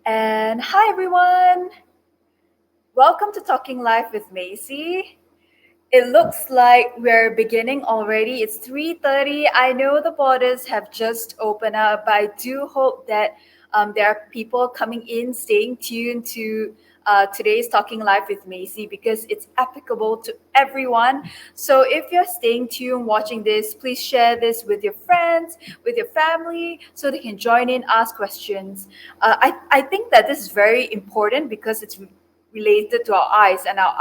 And hi everyone! Welcome to Talking Life with Macy. It looks like we're beginning already. It's 3:30. I know the borders have just opened up, but I do hope that there are people coming in, staying tuned to today's Talking Live with Macy because it's applicable to everyone. So if you're staying tuned, watching this, please share this with your friends, with your family, so they can join in, ask questions. I think that this is very important because it's related to our eyes, and our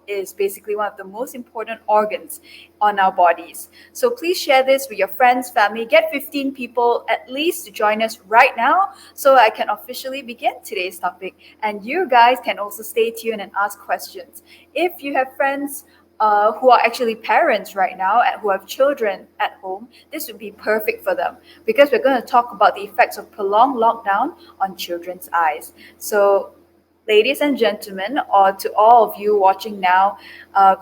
is basically one of the most important organs on our bodies. So please share this with your friends, family. Get 15 people at least to join us right now so I can officially begin today's topic. And you guys can also stay tuned and ask questions. If you have friends who are actually parents right now and who have children at home, this would be perfect for them because we're going to talk about the effects of prolonged lockdown on children's eyes. So ladies and gentlemen, or to all of you watching now,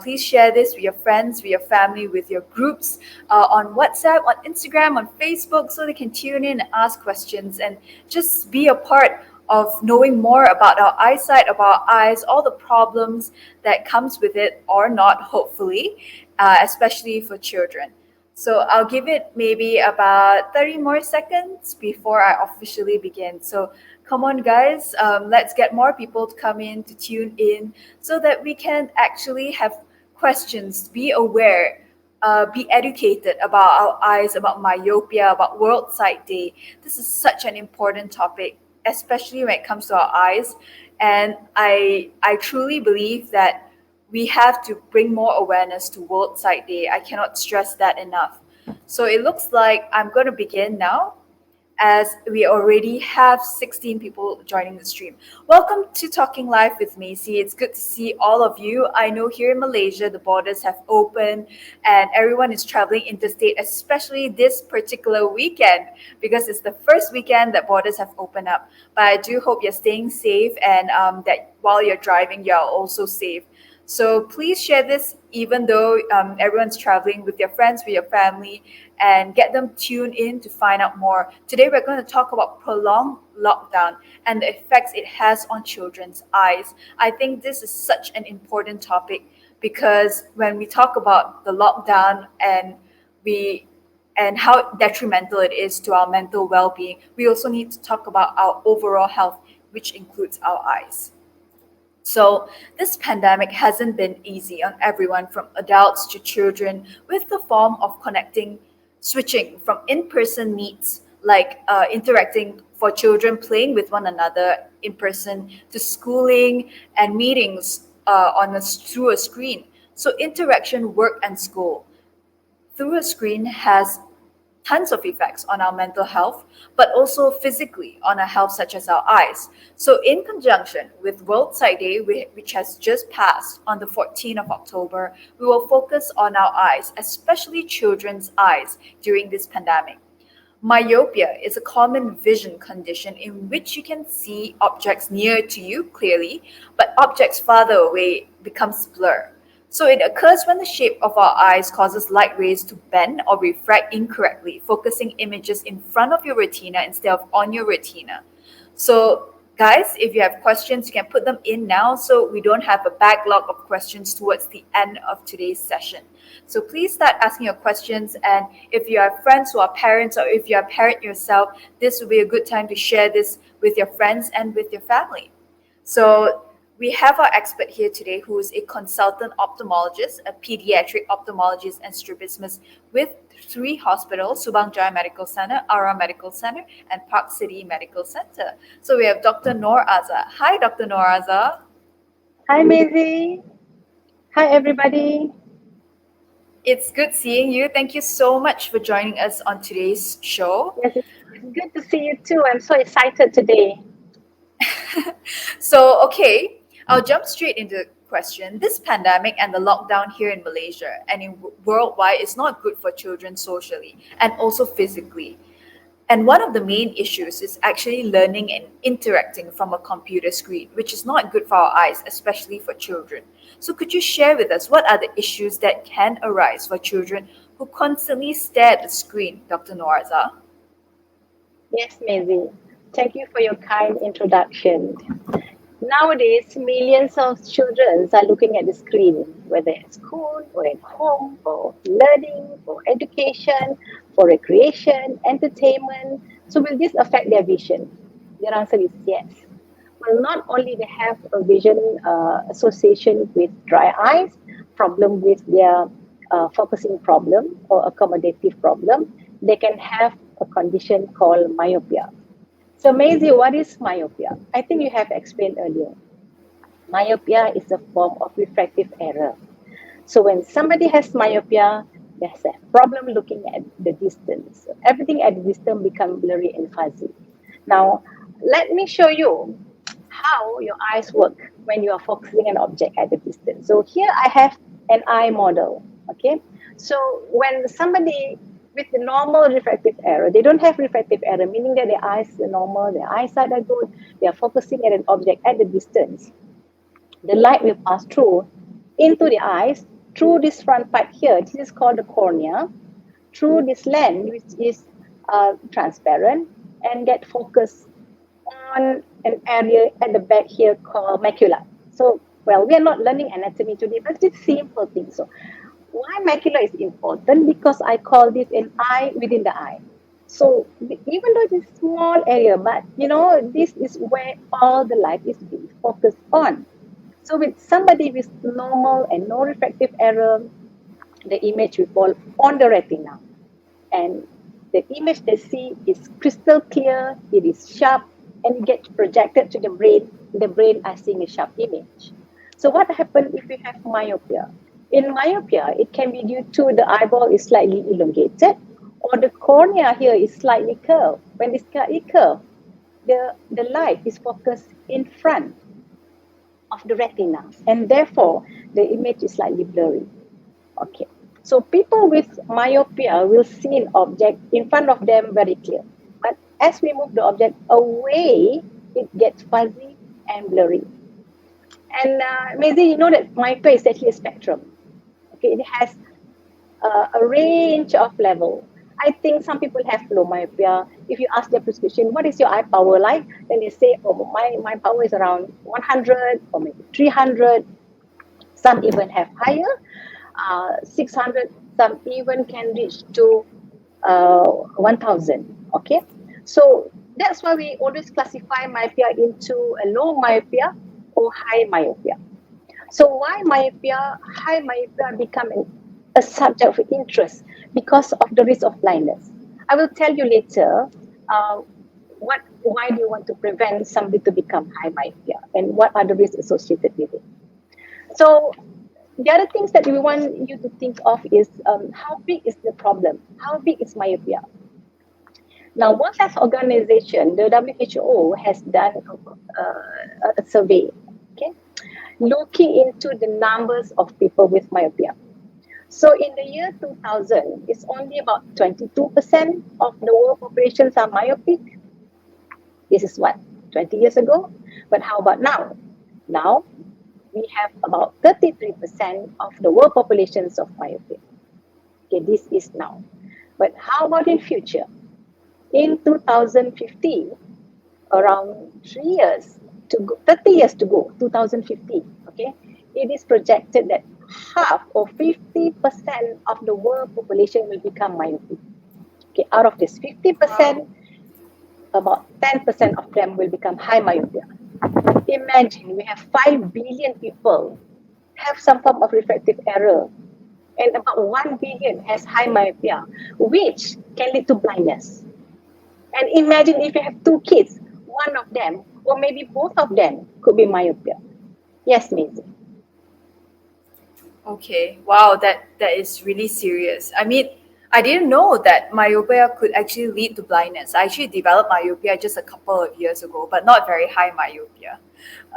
please share this with your friends, with your family, with your groups, on WhatsApp, on Instagram, on Facebook, so they can tune in and ask questions and just be a part of knowing more about our eyesight, about our eyes, all the problems that comes with it or not, hopefully, especially for children. So I'll give it maybe about 30 more seconds before I officially begin. So come on, guys, let's get more people to come in, to tune in, so that we can actually have questions, be aware, be educated about our eyes, about myopia, about World Sight Day. This is such an important topic, especially when it comes to our eyes. And I truly believe that we have to bring more awareness to World Sight Day. I cannot stress that enough. So it looks like I'm going to begin now as we already have 16 people joining the stream. Welcome to Talking Live with Macy. It's good to see all of you. I know here in Malaysia, the borders have opened and everyone is traveling interstate, especially this particular weekend, because it's the first weekend that borders have opened up. But I do hope you're staying safe and that while you're driving, you're also safe. So please share this even though everyone's traveling with your friends, with your family, and get them tuned in to find out more. Today, we're going to talk about prolonged lockdown and the effects it has on children's eyes. I think this is such an important topic because when we talk about the lockdown and how detrimental it is to our mental well-being, we also need to talk about our overall health, which includes our eyes. So, this pandemic hasn't been easy on everyone from adults to children, with the form of switching from in person meets like interacting for children playing with one another in person to schooling and meetings through a screen. So, interaction, work, and school through a screen has tons of effects on our mental health, but also physically on our health, such as our eyes. So, in conjunction with World Sight Day, which has just passed on the 14th of October, we will focus on our eyes, especially children's eyes, during this pandemic. Myopia is a common vision condition in which you can see objects near to you clearly, but objects farther away becomes blur. So it occurs when the shape of our eyes causes light rays to bend or refract incorrectly, focusing images in front of your retina instead of on your retina. So guys, if you have questions, you can put them in now so we don't have a backlog of questions towards the end of today's session. So please start asking your questions, and if you have friends who are parents or if you are a parent yourself, this will be a good time to share this with your friends and with your family. So we have our expert here today who is a consultant ophthalmologist, a pediatric ophthalmologist and strabismus with three hospitals: Subang Jaya Medical Center, Ara Medical Center, and Park City Medical Center. So we have Dr. Norazah. Hi, Dr. Norazah. Hi, Maisie. Hi, everybody. It's good seeing you. Thank you so much for joining us on today's show. Yes, it's good to see you too. I'm so excited today. So, okay, I'll jump straight into the question. This pandemic and the lockdown here in Malaysia and worldwide is not good for children socially and also physically. And one of the main issues is actually learning and interacting from a computer screen, which is not good for our eyes, especially for children. So, could you share with us what are the issues that can arise for children who constantly stare at the screen, Dr. Norazah? Yes, Maisie. Thank you for your kind introduction. Nowadays, millions of children are looking at the screen, whether at school or at home, for learning, for education, for recreation, entertainment. So, will this affect their vision? Their answer is yes. Well, not only they have a vision association with dry eyes, problem with their focusing problem or accommodative problem, they can have a condition called myopia. So, Maisie, what is myopia? I think you have explained earlier. Myopia is a form of refractive error. So, when somebody has myopia, there's a problem looking at the distance. Everything at the distance becomes blurry and fuzzy. Now, let me show you how your eyes work when you are focusing an object at a distance. So here I have an eye model. Okay. So when somebody with the normal refractive error, they don't have refractive error, meaning that their eyes are normal, their eyesight are good, they are focusing at an object at the distance. The light will pass through into the eyes through this front part here. This is called the cornea. Through this lens, which is transparent, and get focused on an area at the back here called macula. So, well, we are not learning anatomy today, but it's simple things. So, why macula is important? Because I call this an eye within the eye. So, even though it's a small area, but this is where all the light is being focused on. So, with somebody with normal and no refractive error, the image will fall on the retina, and the image they see is crystal clear, it is sharp, and it gets projected to the brain. The brain is seeing a sharp image. So what happens if we have myopia? In myopia, it can be due to the eyeball is slightly elongated, or the cornea here is slightly curved. When it's slightly curved, the light is focused in front of the retina, and therefore the image is slightly blurry. Okay. So people with myopia will see an object in front of them very clear. But as we move the object away, it gets fuzzy and blurry. And Maisie, you know that myopia is actually a spectrum. Okay, it has a range of level. I think some people have low myopia. If you ask their prescription, what is your eye power like? Then they say, oh, my power is around 100 or maybe 300. Some even have higher, 600. Some even can reach to 1000. Okay, so that's why we always classify myopia into a low myopia or high myopia. So why myopia, high myopia become a subject of interest? Because of the risk of blindness. I will tell you later why do you want to prevent somebody to become high myopia and what are the risks associated with it. So the other things that we want you to think of is how big is the problem? How big is myopia? Now, World Health Organization, the WHO, has done a survey, okay, looking into the numbers of people with myopia. So in the year 2000, it's only about 22% of the world populations are myopic. This is what, 20 years ago? But how about now? Now, we have about 33% of the world populations of myopia. Okay, this is now. But how about in future? In 2050, around 30 years to go, 2050, okay, it is projected that half or 50% of the world population will become myopic. Okay, out of this 50%, about 10% of them will become high myopia. Imagine we have 5 billion people have some form of refractive error, and about 1 billion has high myopia, which can lead to blindness. And imagine if you have 2 kids, one of them, or maybe both of them, could be myopia. Yes, Maisie. Okay, wow, that is really serious. I mean, I didn't know that myopia could actually lead to blindness. I actually developed myopia just a couple of years ago, but not very high myopia.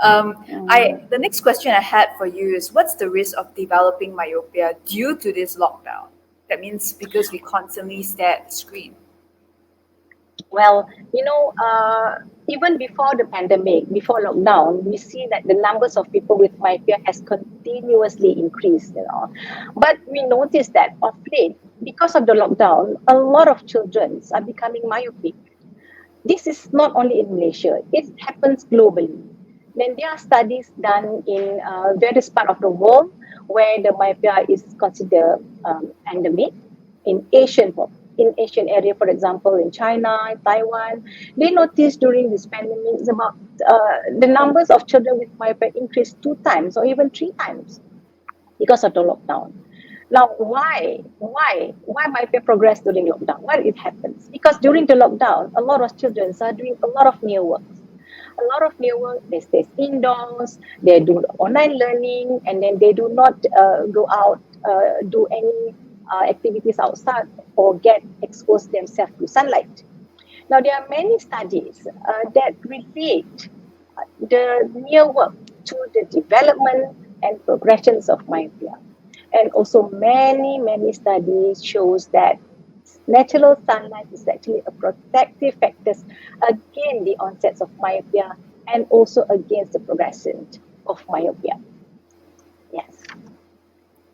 The next question I had for you is, what's the risk of developing myopia due to this lockdown? That means because we constantly stare at the screen. Well, even before the pandemic, before lockdown, we see that the numbers of people with myopia has continuously increased, But we noticed that of late, because of the lockdown, a lot of children are becoming myopic. This is not only in Malaysia, it happens globally. Then there are studies done in various parts of the world where the myopia is considered endemic in Asian area, for example, in China, Taiwan. They noticed during this pandemic about the numbers of children with myopia increased 2 times or even 3 times because of the lockdown. Now, why myopia progress during lockdown? Why it happens? Because during the lockdown, a lot of children are doing a lot of new work. A lot of new work, they stay indoors, they do online learning, and then they do not go out, do any activities outside or get exposed themselves to sunlight. Now, there are many studies that relate the near work to the development and progressions of myopia. And also many studies shows that natural sunlight is actually a protective factor against the onsets of myopia and also against the progression of myopia. Yes.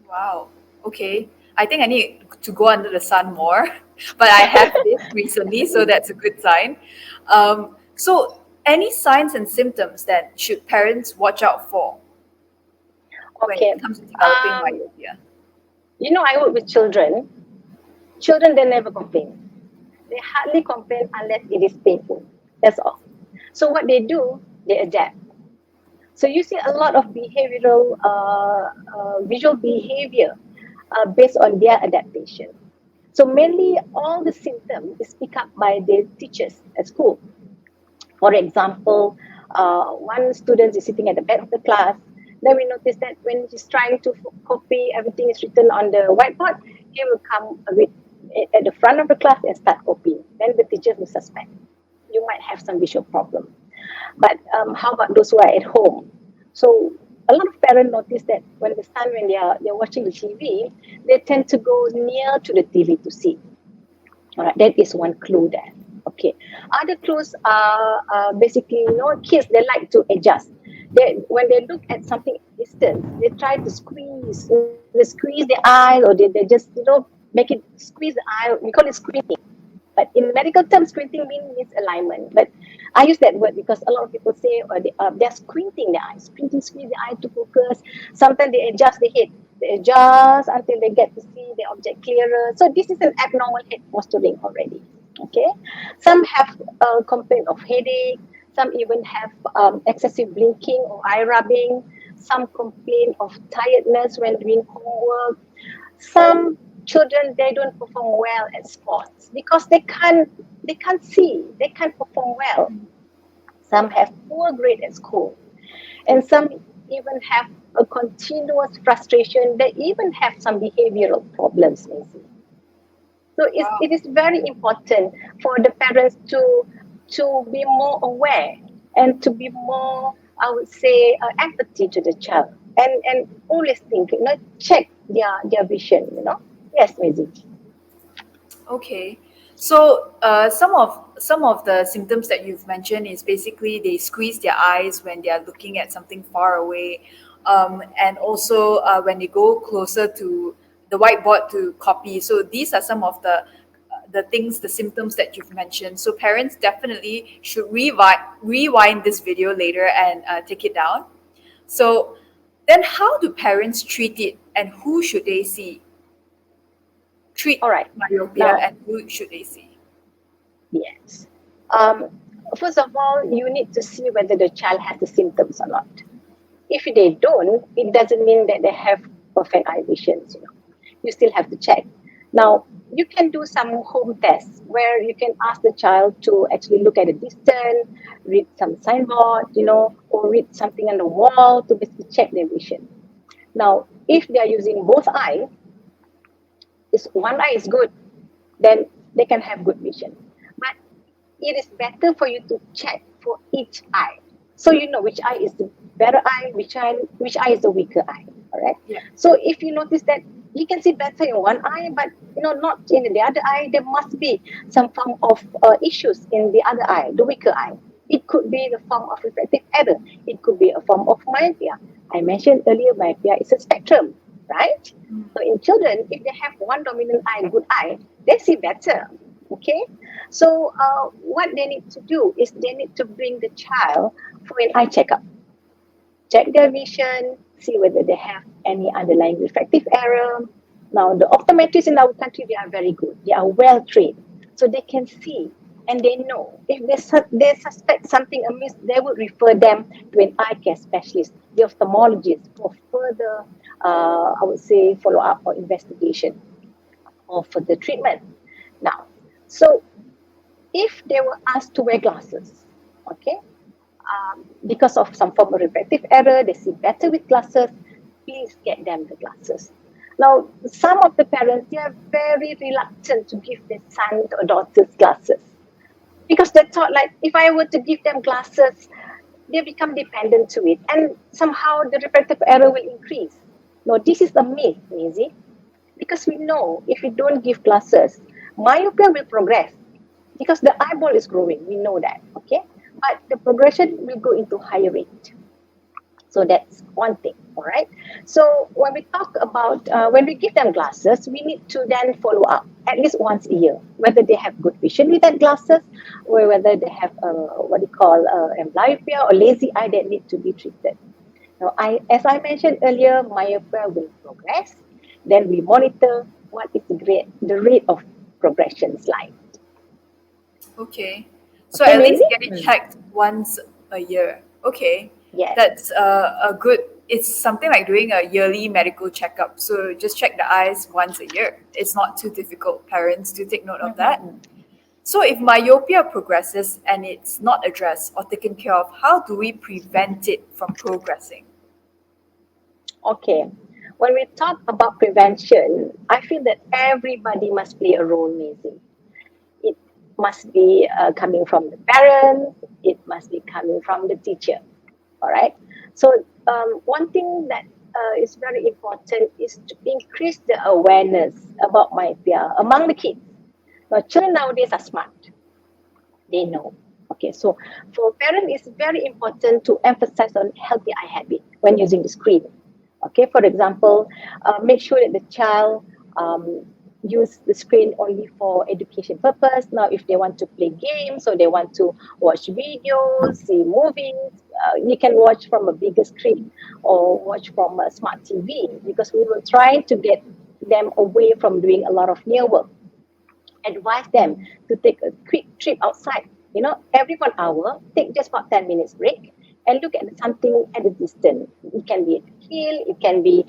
Wow. Okay. I think I need to go under the sun more, but I have this recently, so that's a good sign. So, any signs and symptoms that should parents watch out for when Okay. it comes to developing Um, myopia? I work with children. Children, they never complain. They hardly complain unless it is painful. That's all. So what they do, they adapt. So you see a lot of behavioral, visual behavior based on their adaptation. So mainly all the symptoms is picked up by the teachers at school. For example, one student is sitting at the back of the class. Then we notice that when he's trying to copy everything is written on the whiteboard, he will come at the front of the class and start copying. Then the teacher will suspect you might have some visual problem. But how about those who are at home? So a lot of parents notice that when they're watching the TV, they tend to go near to the TV to see. All right, that is one clue there. Okay. Other clues are basically, kids, they like to adjust. When they look at something distance, they try to they squeeze the eye, or they just, make it squeeze the eye. We call it squinting. But in medical terms, squinting means alignment. But I use that word because a lot of people say they're squinting the eyes, squeeze the eye to focus. Sometimes they adjust the head. They adjust until they get to see the object clearer. So this is an abnormal head posturing already. Okay. Some have a complaint of headache. Some even have excessive blinking or eye rubbing. Some complain of tiredness when doing homework. Some children, they don't perform well at sports because they can't see, they can't perform well. Some have poor grade at school, and some even have a continuous frustration. They even have some behavioral problems, maybe. So it Wow. is very important for the parents to be more aware and to be more, I would say, empathy to the child, and always think, check their vision. Yes, Maisie. Okay. So, some of the symptoms that you've mentioned is basically they squeeze their eyes when they are looking at something far away, and also when they go closer to the whiteboard to copy. So these are some of the things, the symptoms that you've mentioned. So parents definitely should rewind this video later and take it down. So then, how do parents treat it, and who should they see? Treat All right. myopia, Now, and who should they see? yes. Um, First of all, you need to see whether the child has the symptoms or not. If they don't, it doesn't mean that they have perfect eye visions. You still have to check. Now, you can do some home tests where you can ask the child to actually look at a distance, read some signboard, or read something on the wall to basically check their vision. Now, if they are using both eyes, if one eye is good, then they can have good vision. But it is better for you to check for each eye. So you know which eye is the better eye, which eye is the weaker eye. All right. Yeah. So if you notice that you can see better in one eye, but not in the other eye, there must be some form of issues in the other eye, the weaker eye. It could be the form of refractive error. It could be a form of myopia. I mentioned earlier, myopia is a spectrum, right? So in children, if they have one dominant eye, good eye, they see better. Okay, so what they need to do is they need to bring the child for an eye checkup, check their vision, see whether they have any underlying refractive error. Now, the optometrists in our country, they are very good. They are well trained. So they can see and they know if they suspect something amiss, they will refer them to an eye care specialist, the ophthalmologist, for further, I would say, follow up or investigation or further treatment. Now, so if they were asked to wear glasses, okay, because of some form of refractive error, they see better with glasses, please get them the glasses. Now, some of the parents, they are very reluctant to give their son or daughter's glasses because they thought like, if I were to give them glasses, they become dependent to it and somehow the refractive error will increase. No, this is a myth, Maisie, because we know if we don't give glasses, myopia will progress because the eyeball is growing. We know that, okay? But the progression will go into higher rate. So that's one thing, all right? So when we talk about, when we give them glasses, we need to then follow up at least once a year, whether they have good vision with that glasses or whether they have what we call myopia or lazy eye that need to be treated. Now, as I mentioned earlier, myopia will progress. Then we monitor what is the rate of progression is like. Okay. So Okay, at least Maisie? get it checked once a year. Okay. Yes. That's a good, it's something like doing a yearly medical checkup. So just check the eyes once a year. It's not too difficult. Parents do take note of that. Mm-hmm. So if myopia progresses and it's not addressed or taken care of, how do we prevent it from progressing? Okay. When we talk about prevention, I feel that everybody must play a role, Maisie. It must be coming from the parents, it must be coming from the teacher. All right. So, one thing that is very important is to increase the awareness about myopia among the kids. Now, children nowadays are smart, they know. Okay, so for parents, it's very important to emphasize on healthy eye habit when using the screen. Okay, for example, make sure that the child use the screen only for education purpose. Now, if they want to play games or they want to watch videos, see movies, you can watch from a bigger screen or watch from a smart TV because we will try to get them away from doing a lot of near work. Advise them to take a quick trip outside. You know, every 1 hour, take just about 10 minutes break and look at something at a distance. It can be a hill, it can be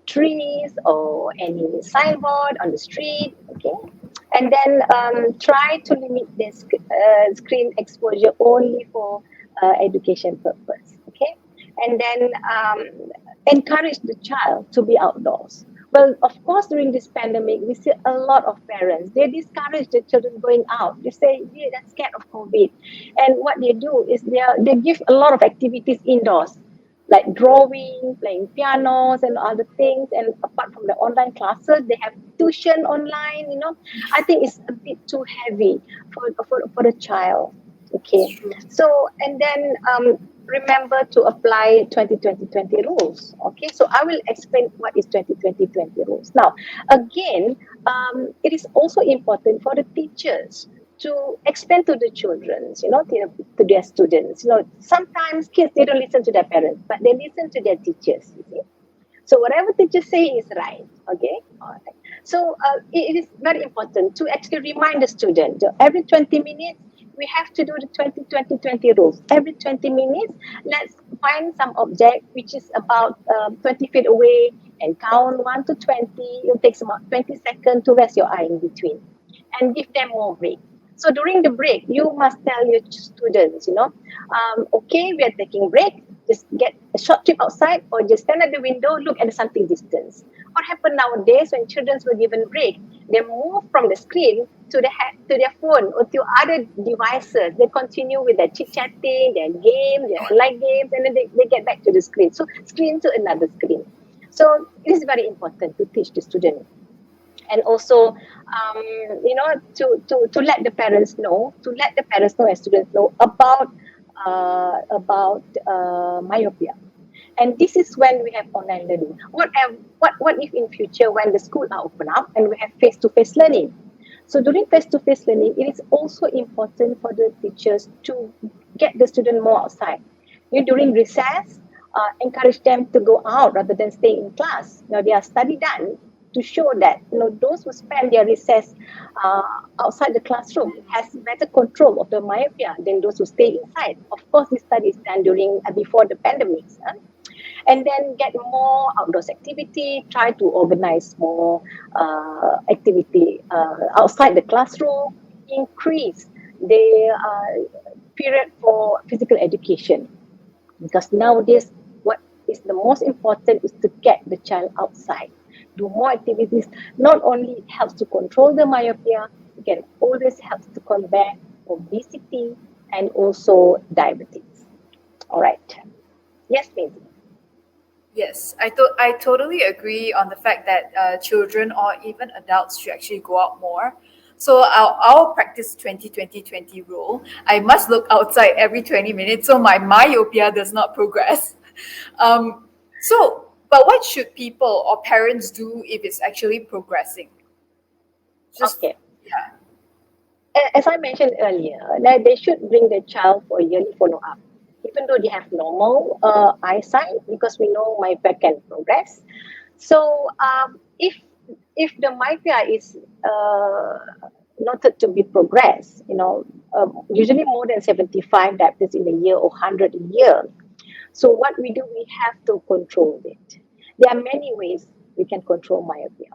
trees or any signboard on the street. Okay, and then try to limit the screen exposure only for education purpose. Okay, and then encourage the child to be outdoors. Well, of course, during this pandemic, we see a lot of parents. They discourage the children going out. They say, yeah, they're scared of COVID. And what they do is they give a lot of activities indoors, like drawing, playing pianos, and other things. And apart from the online classes, they have tuition online. You know, I think it's a bit too heavy for the child. It's Okay, true. so and then remember to apply 2020 rules. Okay, so I will explain what is 2020 rules. Now, again, it is also important for the teachers to explain to the children, to their students. Sometimes kids, they don't listen to their parents, but they listen to their teachers. You see? So whatever teachers say is right. Okay. All right. So it is very important to actually remind the student every 20 minutes we have to do the 20 rules. Every 20 minutes, let's find some object which is about 20 feet away and count 1 to 20. It takes about 20 seconds to rest your eye in between and give them more break. So during the break, you must tell your students, okay, we are taking break. Just get a short trip outside or just stand at the window, look at something distance. What happened nowadays when children were given break? They move from the screen to their phone or to other devices. They continue with their chit-chatting, their games, their online games, and then they get back to the screen. So screen to another screen. So it is very important to teach the student and also to let the parents know and students know about myopia. And this is when we have online learning. What if in future when the school are open up and we have face-to-face learning? So during face-to-face learning, it is also important for the teachers to get the student more outside. During recess, encourage them to go out rather than stay in class. There are study done to show that those who spend their recess uh, outside the classroom has better control of the myopia than those who stay inside. Of course, this study is done during before the pandemics. And then get more outdoors activity, try to organize more activity outside the classroom, increase the period for physical education, because nowadays what is the most important is to get the child outside, do more activities. Not only it helps to control the myopia, it can always help to combat obesity and also diabetes. All right. Yes, Maisie. Yes, I totally agree on the fact that children or even adults should actually go out more. So our practice 20 rule, I must look outside every 20 minutes so my myopia does not progress. But what should people or parents do if it's actually progressing? Just, Okay. yeah. As I mentioned earlier, that they should bring the child for a yearly follow-up, even though they have normal eyesight, because we know myopia can progress. So if the myopia is noted to be progress, usually more than 75 diopters in a year or 100 a year. So what we do, we have to control it. There are many ways we can control myopia.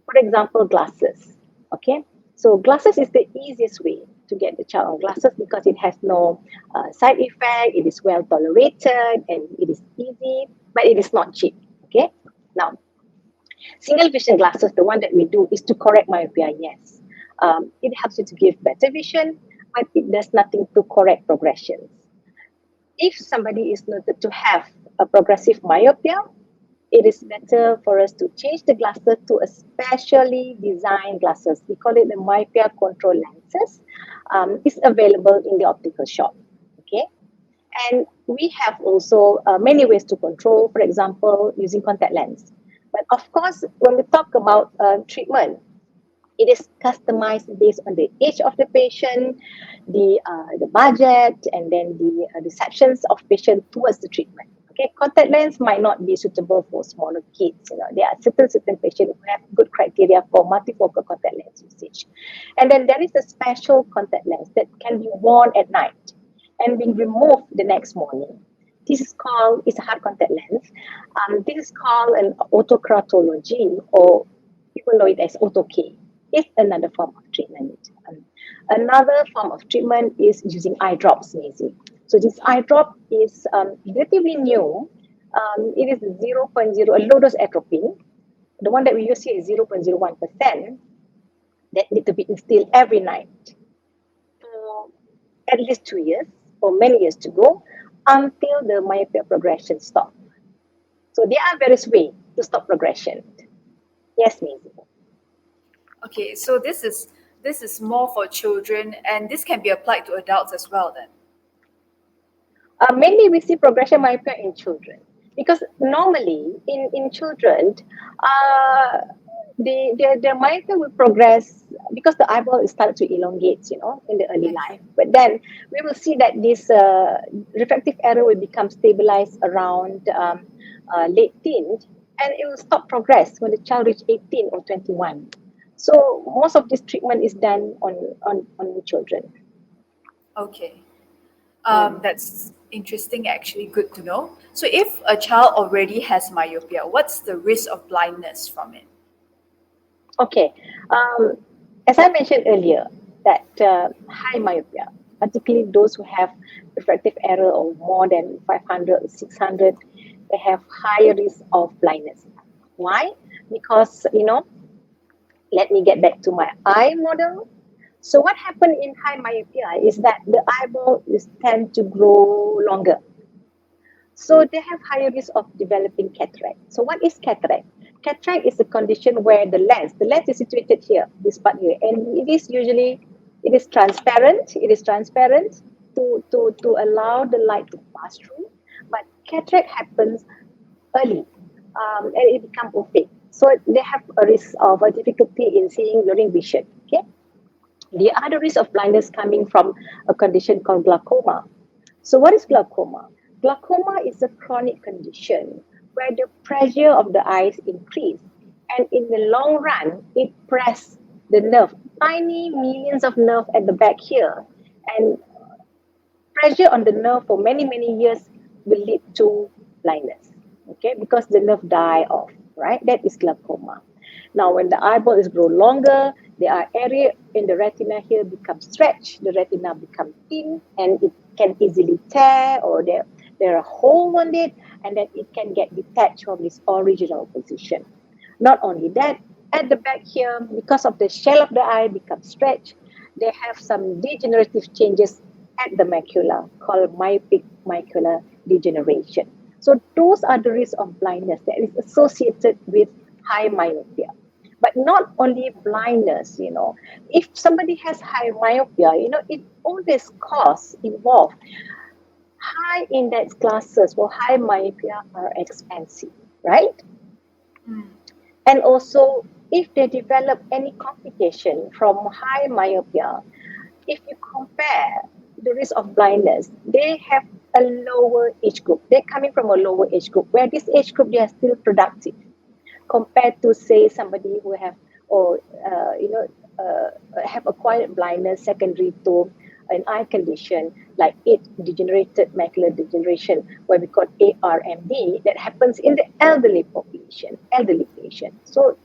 For example, glasses. Okay, so glasses is the easiest way to get the child on glasses because it has no side effect. It is well tolerated and it is easy, but it is not cheap. Okay, now single vision glasses, the one that we do is to correct myopia. Yes, it helps you to give better vision, but it does nothing to correct progressions. If somebody is noted to have a progressive myopia, it is better for us to change the glasses to a specially designed glasses. We call it the myopia control lenses. It's available in the optical shop. Okay, and we have also many ways to control. For example, using contact lens. But of course, when we talk about treatment, it is customized based on the age of the patient, the budget, and then the receptions of patient towards the treatment. Okay, contact lens might not be suitable for smaller kids. There are certain patients who have good criteria for multifocal contact lens usage, and then there is a special contact lens that can be worn at night and being removed the next morning. This is called, it's a hard contact lens. This is called an autocratology, or people know it as auto K. It's another form of treatment. Another form of treatment is using eye drops, Maisie. So this eye drop is relatively new. It is zero point 0.0, a low dose atropine. The one that we use here is 0.01%, that need to be instilled every night for at least 2 years or many years to go until the myopia progression stops. So there are various ways to stop progression. Yes, Maisie. Okay, so this is more for children, and this can be applied to adults as well. Then. Mainly we see progression myopia in children because normally in children, uh, the myopia will progress because the eyeball is started to elongate, in the early Yes. life. But then we will see that this refractive error will become stabilized around late teens, and it will stop progress when the child reach 18 or 21. So most of this treatment is done on children. Okay. Mm. That's interesting, actually, good to know. So, if a child already has myopia, what's the risk of blindness from it? Okay. Um, as I mentioned earlier, that high myopia, particularly those who have refractive error of more than 500, 600, they have higher risk of blindness. Why? Because, let me get back to my eye model. So what happened in high myopia is that the eyeball is tend to grow longer. So they have higher risk of developing cataract. So what is cataract? Cataract is a condition where the lens is situated here, this part here, and it is transparent. It is transparent to allow the light to pass through. But cataract happens early, and it becomes opaque. So they have a risk of a difficulty in seeing during vision. Okay. The other risk of blindness coming from a condition called glaucoma. So what is glaucoma? Glaucoma is a chronic condition where the pressure of the eyes increase, and in the long run, it press the nerve, tiny millions of nerve at the back here, and pressure on the nerve for many, many years will lead to blindness. Okay, because the nerve die off, right? That is glaucoma. Now, when the eyeball is grow longer, there are area in the retina here become stretched, the retina become thin, and it can easily tear, or there are hole on it, and then it can get detached from its original position. Not only that, at the back here, because of the shell of the eye become stretched, they have some degenerative changes at the macula called myopic macular degeneration. So those are the risks of blindness that is associated with high myopia. But not only blindness, if somebody has high myopia, it always cause involved high index glasses for high myopia are expensive, right? Mm. And also, if they develop any complication from high myopia, if you compare the risk of blindness, they have a lower age group. They're coming from a lower age group, where this age group they are still productive compared to say somebody who have or have acquired blindness secondary to an eye condition like it degenerated macular degeneration, what we call ARMD, that happens in the elderly population, elderly patients. So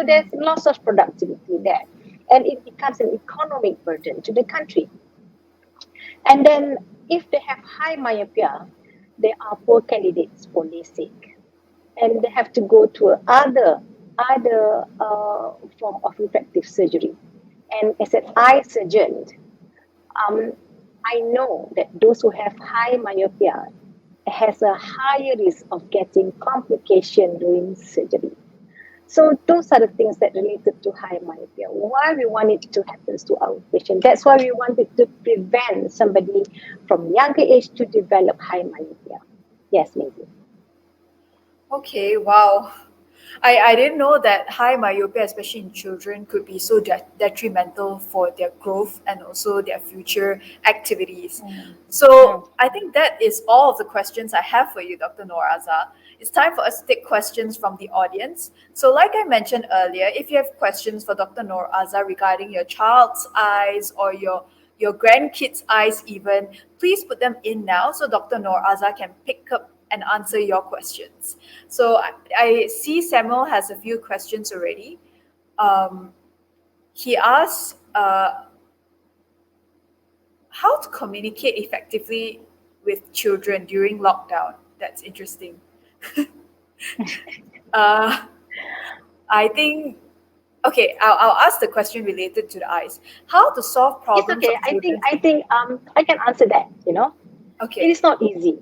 there's loss of productivity there, and it becomes an economic burden to the country. And then if they have high myopia, they are poor candidates for LASIK, and they have to go to other form of refractive surgery. And as an eye surgeon, um, I know that those who have high myopia has a higher risk of getting complication during surgery. So those are the things that related to high myopia. Why we want it to happen to our patient. That's why we wanted to prevent somebody from younger age to develop high myopia. Yes, maybe. Okay, wow. I didn't know that high myopia, especially in children, could be so detrimental for their growth and also their future activities. Mm. Mm. So I think that is all of the questions I have for you, Dr. Norazah. It's time for us to take questions from the audience. So, like I mentioned earlier, if you have questions for Dr. Norazah regarding your child's eyes or your grandkids' eyes, even, please put them in now so Dr. Norazah can pick up and answer your questions. So I see Samuel has a few questions already. Um, he asks how to communicate effectively with children during lockdown. That's interesting. uh, I think, okay, I'll ask the question related to the eyes. How to solve It's problems okay. of I think children's. I think I can answer that. It Okay. is not easy.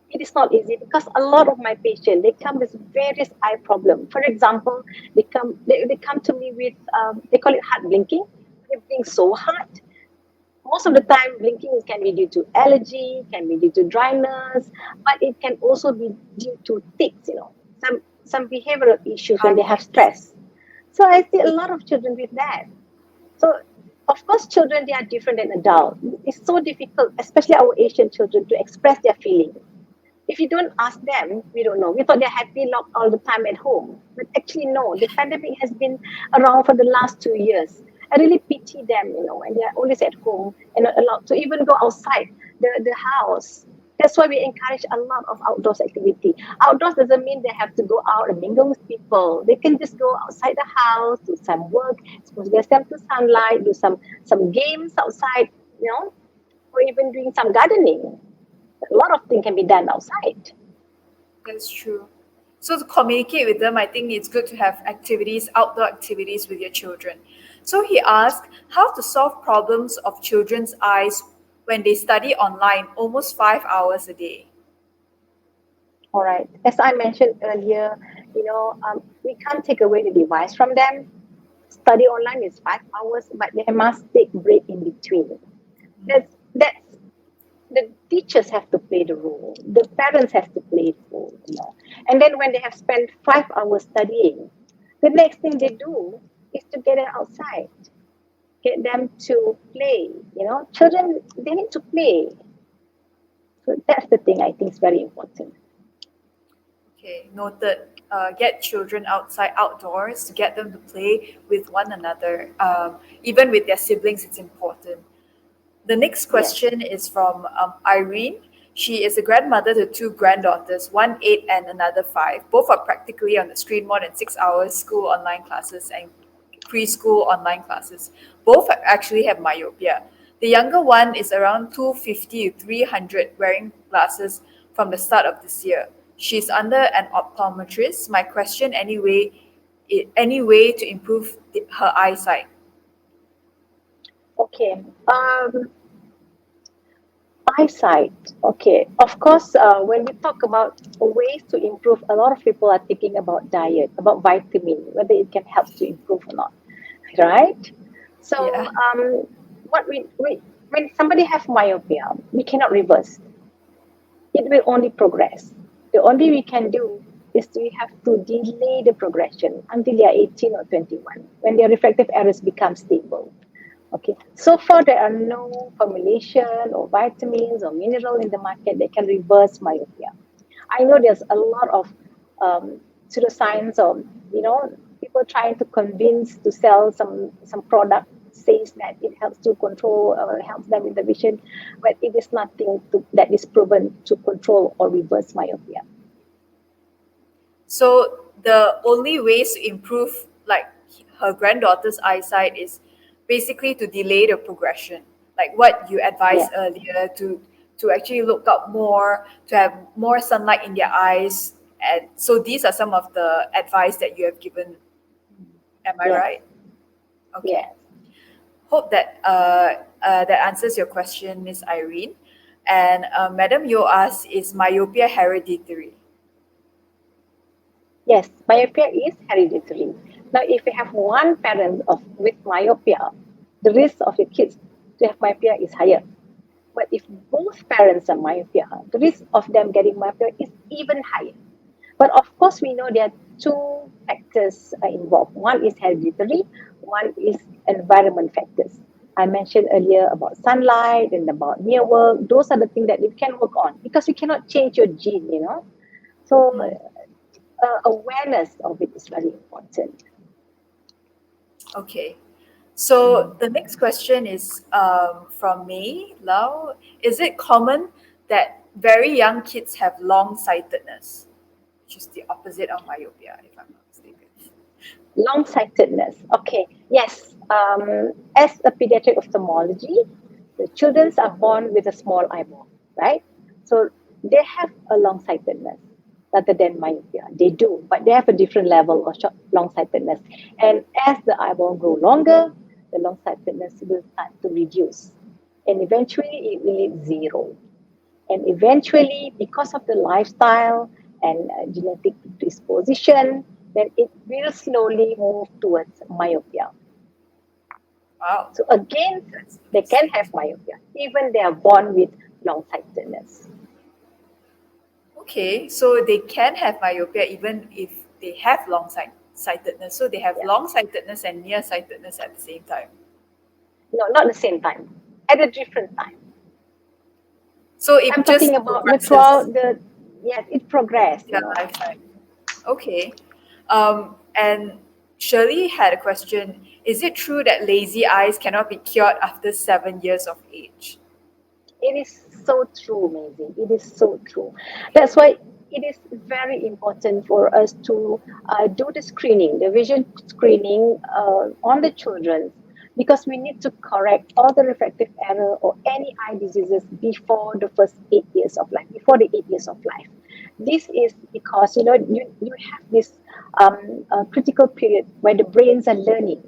It is not easy because a lot of my patients they come with various eye problems. For example, they come to me with they call it hard blinking. They blink so hard. Most of the time, blinking can be due to allergy, can be due to dryness, but it can also be due to tics. Some behavioral issues when they have Arthritis. stress. So I see a lot of children with that. So, of course, children, they are different than adults. It's so difficult, especially our Asian children, to express their feelings. If you don't ask them, we don't know. We thought they're happy locked all the time at home. But actually, no. The pandemic has been around for the last 2 years. I really pity them, when they're always at home and not allowed to even go outside the house. That's why we encourage a lot of outdoors activity. Outdoors doesn't mean they have to go out and mingle with people. They can just go outside the house, do some work, expose themselves to sunlight, do some games outside, or even doing some gardening. A lot of things can be done outside. That's true. So to communicate with them, I think it's good to have activities, outdoor activities with your children. So he asked how to solve problems of children's eyes when they study online almost 5 hours a day. All right. As I mentioned earlier, we can't take away the device from them. Study online is 5 hours, but they must take break in between. That's the teachers have to play the role. The parents have to play the role. And then when they have spent 5 hours studying, the next thing they do is to get it outside. get them to play. Children, they need to play. So that's the thing I think is very important. Okay, noted. Get children outside, outdoors, to get them to play with one another. Even with their siblings, it's important. The next Yes. question is from Irene. She is a grandmother to two granddaughters, one 8 and another 5. Both are practically on the screen more than 6 hours, school online classes and preschool online classes. Both actually have myopia. The younger one is around 250 to 300 wearing glasses from the start of this year. She's under an optometrist. My question anyway, any way to improve her eyesight? Okay. Eyesight. Okay. Of course, when we talk about ways to improve, a lot of people are thinking about diet, about vitamin, whether it can help to improve or not, right? So, Yeah. what we when somebody have myopia, we cannot reverse. It will only progress. The only we can do is we have to delay the progression until they are 18 or 21, when their refractive errors become stable. Okay, so far there are no formulation or vitamins or mineral in the market that can reverse myopia. I know there's a lot of pseudoscience or people trying to convince to sell some product says that it helps to control or helps them with the vision, but it is nothing that is proven to control or reverse myopia. So the only ways to improve like her granddaughter's eyesight is basically to delay the progression. Like what you Yeah, advised earlier to actually look up more, to have more sunlight in their eyes. And so these are some of the advice that you have given. Am I yes, right? Okay. yes, Hope that that answers your question, Miss Irene. And Madam Yo asks, is myopia hereditary? yes. Myopia is hereditary. Now, if you have one parent with myopia, the risk of your kids to have myopia is higher. But if both parents are myopia, the risk of them getting myopia is even higher. But of course, we know there are two factors involved. One is hereditary, one is environment factors. I mentioned earlier about sunlight and about near work. Those are the things that you can work on because you cannot change your gene. So Mm. awareness of it is very important. Okay. So Mm. the next question is from May Lau. Is it common that very young kids have long sightedness, which is the opposite of myopia, if I'm not mistaken? Long-sightedness. Okay. Yes. As a pediatric ophthalmology, the children are born with a small eyeball, right? So they have a long-sightedness rather than myopia. They do, but they have a different level of long-sightedness. And as the eyeball grow longer, the long-sightedness will start to reduce, and eventually it will hit zero. And eventually, because of the lifestyle and genetic disposition, then it will slowly move towards myopia. Wow, So again, that's they can interesting. have myopia, even they are born with long-sightedness. Okay, so they can have myopia even if they have sightedness. So they have Yeah. long sightedness and near sightedness at the same time. No, not the same time, at a different time. So I'm it talking just about the progresses throughout the, yes, it progressed, their lifetime. Okay. And Shirley had a question. Is it true that lazy eyes cannot be cured after 7 years of age? It is so true, Maisie. It is so true. That's why it is very important for us to do the screening, the vision screening on the children, because we need to correct all the refractive error or any eye diseases before the first 8 years of life, before the 8 years of life. This is because you have this critical period where the brains are learning.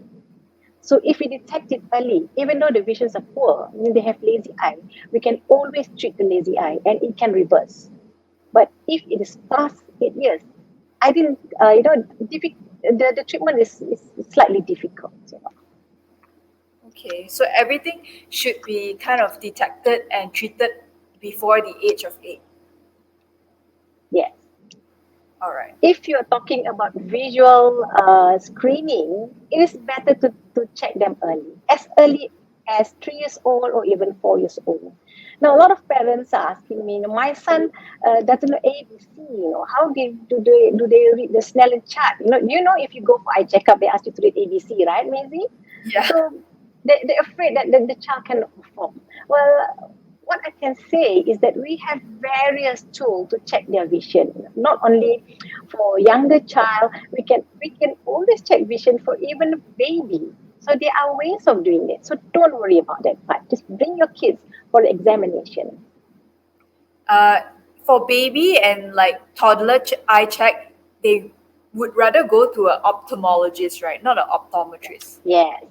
So if we detect it early, even though the visions are poor, they have lazy eye, we can always treat the lazy eye and it can reverse. But if it is past 8 years, I didn't, the treatment is slightly difficult. Okay, so everything should be kind of detected and treated before the age of 8. Yes, All right. If you're talking about visual screening, it is better to check them early as 3 years old or even 4 years old. Now, a lot of parents are asking me, my son doesn't know ABC. How do they read the Snellen chart? If you go for eye checkup, they ask you to read ABC, right, Maisie? Yeah. So they're afraid that the child cannot perform. Well, what I can say is that we have various tools to check their vision. Not only for younger child, we can always check vision for even a baby. So there are ways of doing it. So don't worry about that part. Just bring your kids for the examination. Uh, for baby and like toddler eye check, they would rather go to an ophthalmologist, right? Not an optometrist. Yes.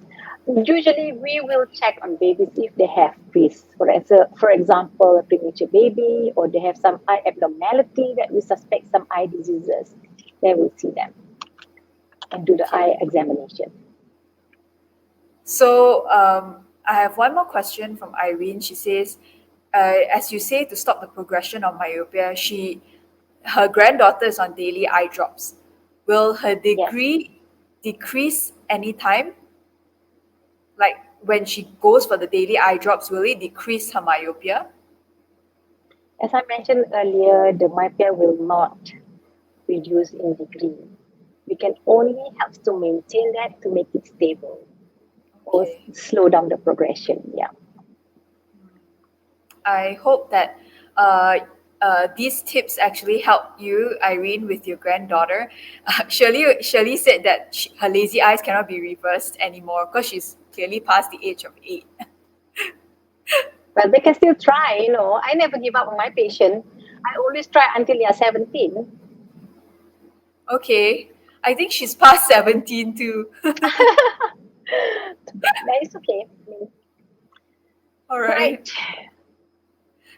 Usually, we will check on babies if they have risks. For example, a premature baby, or they have some eye abnormality that we suspect some eye diseases. Then we'll see them and do the Okay. eye examination. So I have one more question from Irene. She says, as you say, to stop the progression of myopia, her granddaughter is on daily eye drops. Will her Yes. degree decrease anytime? Like when she goes for the daily eye drops, will it decrease her myopia? As I mentioned earlier, the myopia will not reduce in degree. We can only help to maintain that to make it stable or Okay. slow down the progression. Yeah. I hope that these tips actually help you, Irene, with your granddaughter. Shirley said that her lazy eyes cannot be reversed anymore because she's clearly past the age of 8. But they can still try. I never give up on my patient. I always try until they are 17. Okay, I think she's past 17 too. That is okay. All Right. right.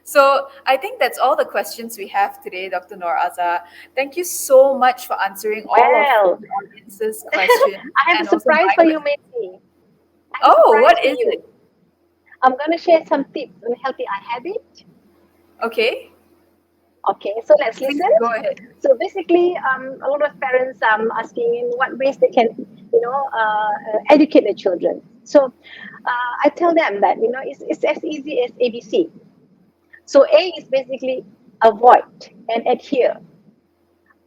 So I think that's all the questions we have today, Dr. Norazah. Thank you so much for answering all of Well, the audience's questions I have a and also surprise my for you, questions. Macy. I have a Oh, surprise what for is it? you. I'm going to share some tips on healthy eye habit. Okay, Okay, so let's please listen. go ahead. So basically, a lot of parents asking in what ways they can, educate their children. So I tell them that it's as easy as ABC. So A is basically avoid and adhere.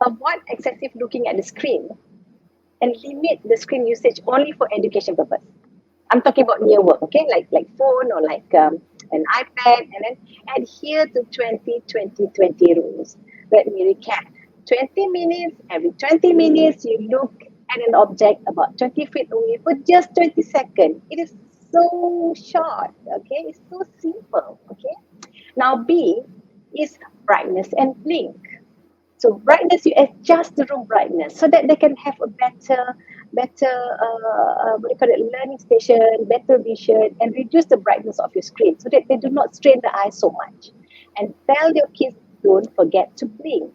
Avoid excessive looking at the screen and limit the screen usage only for education purpose. I'm talking about near work, okay, like phone or like an iPad, and then adhere to 20-20-20 rules. Let me recap. 20 minutes, every 20 minutes, you look at an object about 20 feet away for just 20 seconds. It is so short, okay? It's so simple, okay? Now, B is brightness and blink. So brightness, you adjust the room brightness so that they can have a better what do you call it, learning station, better vision, and reduce the brightness of your screen so that they do not strain the eyes so much. And tell your kids, don't forget to blink,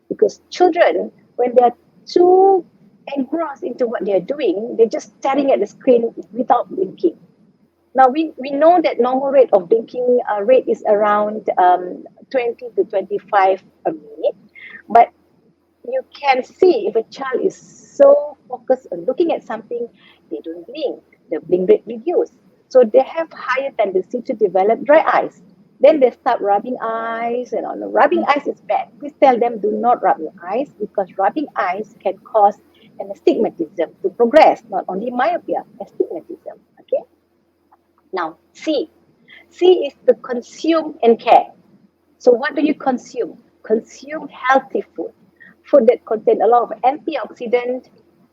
because children, when they are too engrossed into what they are doing, they're just staring at the screen without blinking. Now we know that normal rate of blinking rate is around 20 to 25 a minute, but you can see if a child is so focused on looking at something, they don't blink. The blink rate reduce. So they have higher tendency to develop dry eyes. Then they start rubbing eyes, and on rubbing eyes is bad. Please tell them do not rub your eyes, because rubbing eyes can cause an astigmatism to progress, not only myopia, astigmatism. Okay. Now C. C is to consume and care. So what do you consume? Consume healthy food. Food that contain a lot of antioxidant,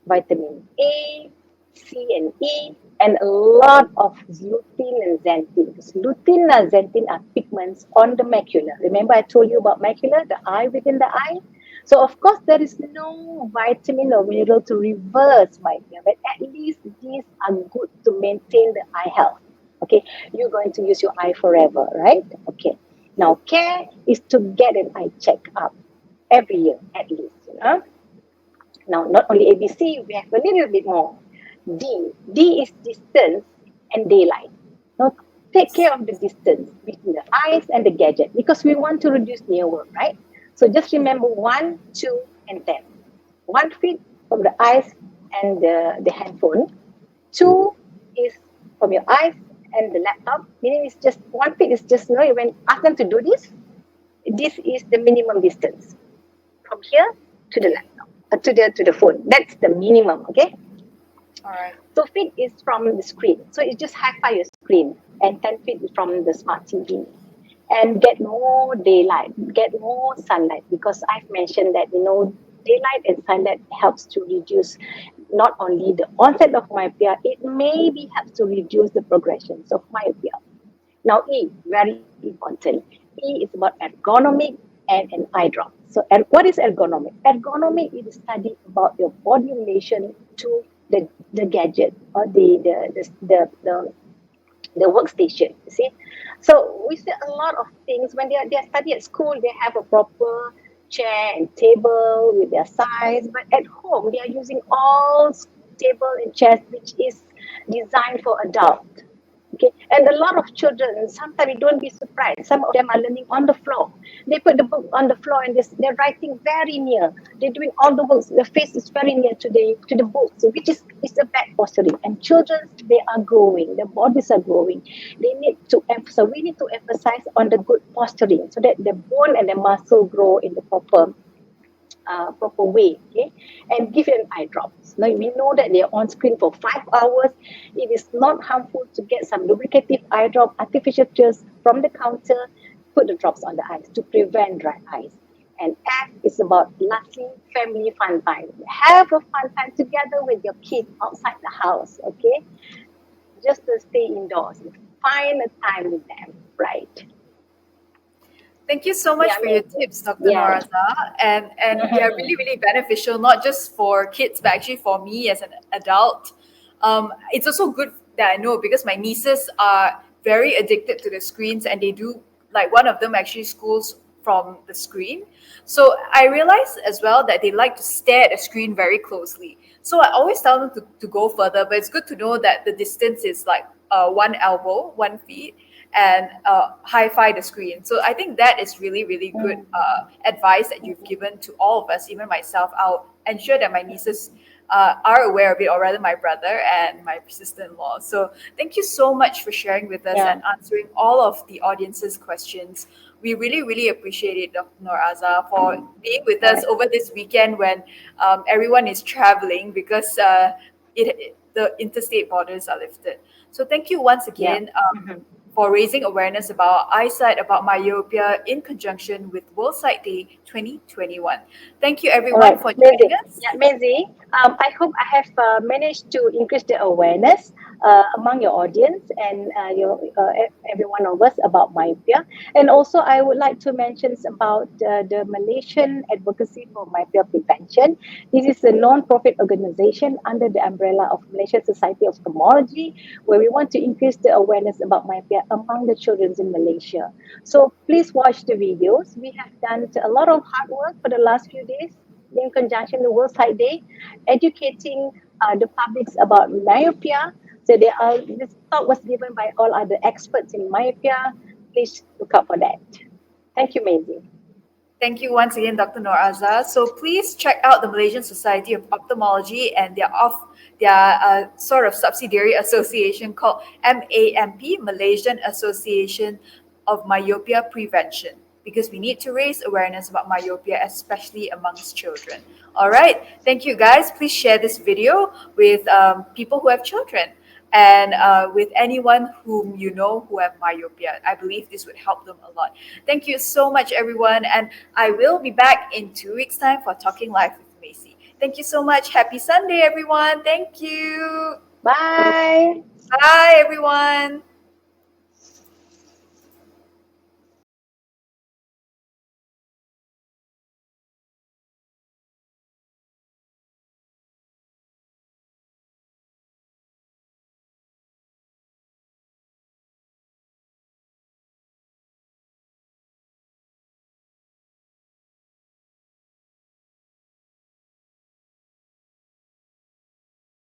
vitamin A, C and E, and a lot of lutein and xanthin. Because lutein and xanthin are pigments on the macula. Remember I told you about macula, the eye within the eye? So of course there is no vitamin or mineral to reverse myopia, but at least these are good to maintain the eye health. Okay, you're going to use your eye forever, right? Okay. Now, care is to get an eye checkup every year at least. Now, not only ABC, we have a little bit more. D. D is distance and daylight. Now, take care of the distance between the eyes and the gadget, because we want to reduce near work, right? So just remember 1, 2, and 10. 1 feet from the eyes and the handphone. Two is from your eyes and the laptop, meaning it's just 1 feet is just, when ask them to do this is the minimum distance from here to the Okay. laptop, to the phone. That's the minimum, okay? All right. So feet is from the screen. So it's just high-fi your screen, and 10 feet is from the smart TV. And get more daylight, get more sunlight, because I've mentioned that, daylight and sunlight helps to reduce not only the onset of myopia, it maybe helps to reduce the progressions of myopia. Now, E, very important. E is about ergonomic and an eye drop. So, what is ergonomic? Ergonomic is the study about your body relation to the gadget or the workstation. You see, so we see a lot of things when they study at school. They have a proper chair and table with their size, but at home they are using all table and chairs which is designed for adult. Okay, and a lot of children, sometimes you don't be surprised. Some of them are learning on the floor. They put the book on the floor and they're writing very near. They're doing all the works. The face is very near to the book, so which is a bad posturing. And children, they are growing. Their bodies are growing. They need to emphasize. We need to emphasize on the good posturing so that the bone and the muscle grow in the proper way, okay, and give it an eye drops. Now we know that they are on screen for 5 hours. It is not harmful to get some lubricative eye drop, artificial tears from the counter, put the drops on the eyes to prevent dry eyes. And F is about lastly family fun time. Have a fun time together with your kids outside the house, okay? Just to stay indoors. Find a time with them, right? Thank you so much Yeah, for your amazing. tips, Dr. Yeah. Norazah. And they are really, really beneficial, not just for kids, but actually for me as an adult. It's also good that I know because my nieces are very addicted to the screens and they do, like one of them actually schools from the screen. So I realize as well that they like to stare at the screen very closely. So I always tell them to go further, but it's good to know that the distance is like one elbow, 1 feet, and hi-fi the screen. So I think that is really, really good Mm. advice that you've given to all of us, even myself. I'll ensure that my nieces are aware of it, or rather my brother and my sister-in-law. So thank you so much for sharing with us Yeah. and answering all of the audience's questions. We really, really appreciate it, Dr. Norazah, for being with All us right. over this weekend when everyone is traveling because the interstate borders are lifted. So thank you once Yeah. again Mhm. for raising awareness about eyesight, about myopia in conjunction with World Sight Day 2021. Thank you, All everyone, right, for Maisie. joining us. Yeah, Maisie. I hope I have managed to increase the awareness among your audience and every one of us about myopia. And also, I would like to mention about the Malaysian Advocacy for Myopia Prevention. This is a non-profit organization under the umbrella of Malaysian Society of Ophthalmology, where we want to increase the awareness about myopia among the children in Malaysia. So please watch the videos. We have done a lot of hard work for the last few days in conjunction with World Sight Day, educating the publics about myopia. So this talk was given by all other experts in myopia. Please look out for that. Thank you, Maisie. Thank you once again, Dr. Norazah. So please check out the Malaysian Society of Ophthalmology and their sort of subsidiary association called MAMP, Malaysian Association of Myopia Prevention, because we need to raise awareness about myopia, especially amongst children. All right. Thank you, guys. Please share this video with people who have children and with anyone whom you know who have myopia. I believe this would help them a lot. Thank you so much, everyone. And I will be back in 2 weeks' time for Talking Life with Macy. Thank you so much. Happy Sunday, everyone. Thank you. Bye. Bye, everyone.